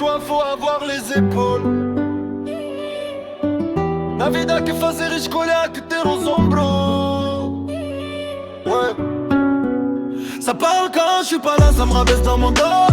choix, faut avoir les épaules. La vida que fazer escolha que ter os ombros. Ouais. Ça parle quand je suis pas là, ça me rabaisse dans mon dos.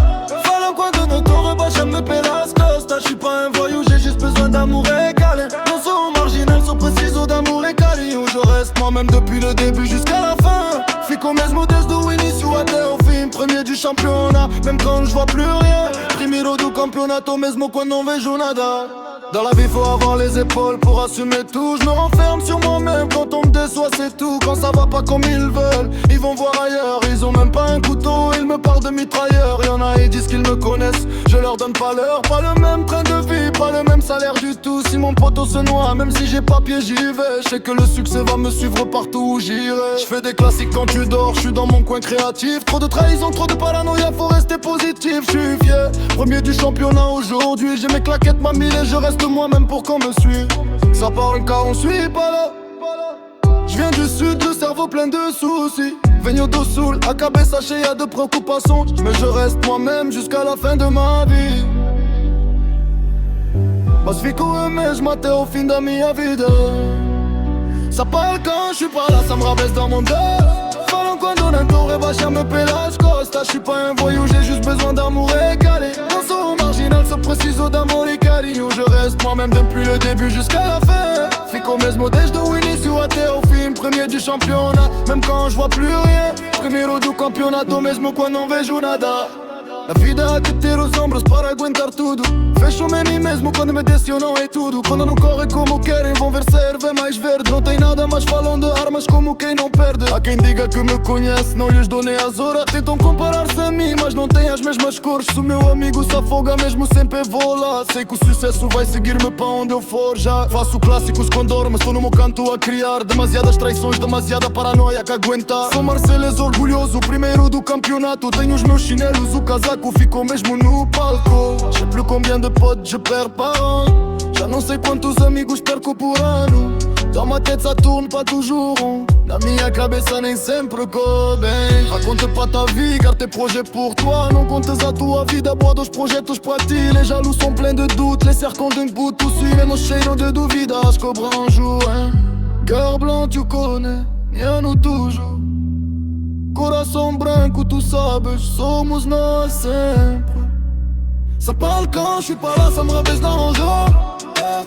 Fallait un coin de mon tour, rebat, j'aime me pélas costa. Je suis pas un voyou, j'ai juste besoin d'amour et câlin. Non sou marginal, sou preciso d'amour et carinho. Je reste moi-même depuis le début jusqu'à la fin. Fico mesmo desde o início até o fim. Premier du championnat, même quand je vois plus rien. Primeiro do campeonato, mesmo quando não vejo nada. Dans la vie faut avoir les épaules pour assumer tout. Je me renferme sur moi-même quand on me déçoit, c'est tout. Quand ça va pas comme ils veulent, ils vont voir ailleurs. Ils ont même pas un couteau, ils me parlent de mitrailleur. Y'en a ils disent qu'ils me connaissent, je leur donne pas l'heure. Pas le même train de vie, pas le même salaire du tout. Si mon poteau se noie, même si j'ai pas pied j'y vais. Je sais que le succès va me suivre partout où j'irai. Je fais des classiques quand tu dors, je suis dans mon coin créatif. Trop de trahison, trop de paranoïa, faut rester positif. Je suis fier, premier du championnat aujourd'hui. J'ai mes claquettes, ma mille et je reste moi-même pour qu'on me suive. Ça parle car on suit pas là. Je viens du sud, le cerveau plein de soucis. Venho do sul, a cabeça cheia de préoccupations. Mais je reste moi-même jusqu'à la fin de ma vie. Mas fico eu mesmo até o fim da minha vida. Ça parle quand je suis pas là, ça me rabaisse dans mon dos. Falam quando não tô, rebaixa-me pelas costas. Je suis pas un voyou, j'ai juste besoin d'amour égalé. Non sou marginal, sou preciso d'amour e carinho. Je reste moi-même depuis le début jusqu'à la fin. Fico mesmo desde o início até o fim. Premier du championnat, même quand je vois plus rien. Primeiro do campeonato, mesmo quando não vejo nada. La vida há que ter os ombros para aguentar tudo. Fecho-me em mim mesmo quando me decepcionam em tudo. Quando não corre como querem, vão ver se a erva é mais verde. Não tem nada, mas falam de armas como quem não perde. Há quem diga que me conhece, não lhes dou nem as horas. Tentam comparar-se a mim, mas não têm as mesmas cores. Se o meu amigo se afoga mesmo sempre vou lá. Sei que o sucesso vai seguir-me para onde eu for. Já faço clássicos quando dormo, estou no meu canto a criar. Demasiadas traições, demasiada paranoia que aguentar. Sou Marceles orgulhoso, primeiro do campeonato. Tenho os meus chinelos, o casaco ficou mesmo no palco. Je sais plus combien de potes je perds par an. Já não sei quantos amigos perco por ano. Dans ma tête ça tourne pas toujours rond. Na minha cabeça nem sempre corre bem. Raconte pas ta vie, garde tes projets pour toi. Não contes a tua vida, boa dos projetos para ti. Les jaloux sont pleins de doutes, les cercos d'un bout. Tout suivem cheio de duvidas, cobra un jour, hein. Cœur blanc tu connais, niano toujours. Coração branco, tu sabes, somos nós sempre. Ça parle quand je suis pas là, ça me rabaisse dans mon dos.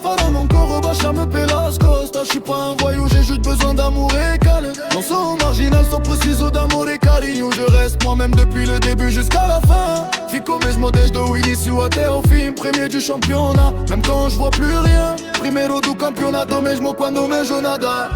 Falam encore, rebaixa-me pelas costas. Je suis pas un voyou, j'ai juste besoin d'amour et câlin. Non sou marginal, sou preciso d'amour et carinho. Je reste moi-même depuis le début jusqu'à la fin. Fico mesmo desde o início até o fim. Premier du championnat, même quand je vois plus rien. Primeiro do campeonato, mesmo quando não vejo nada.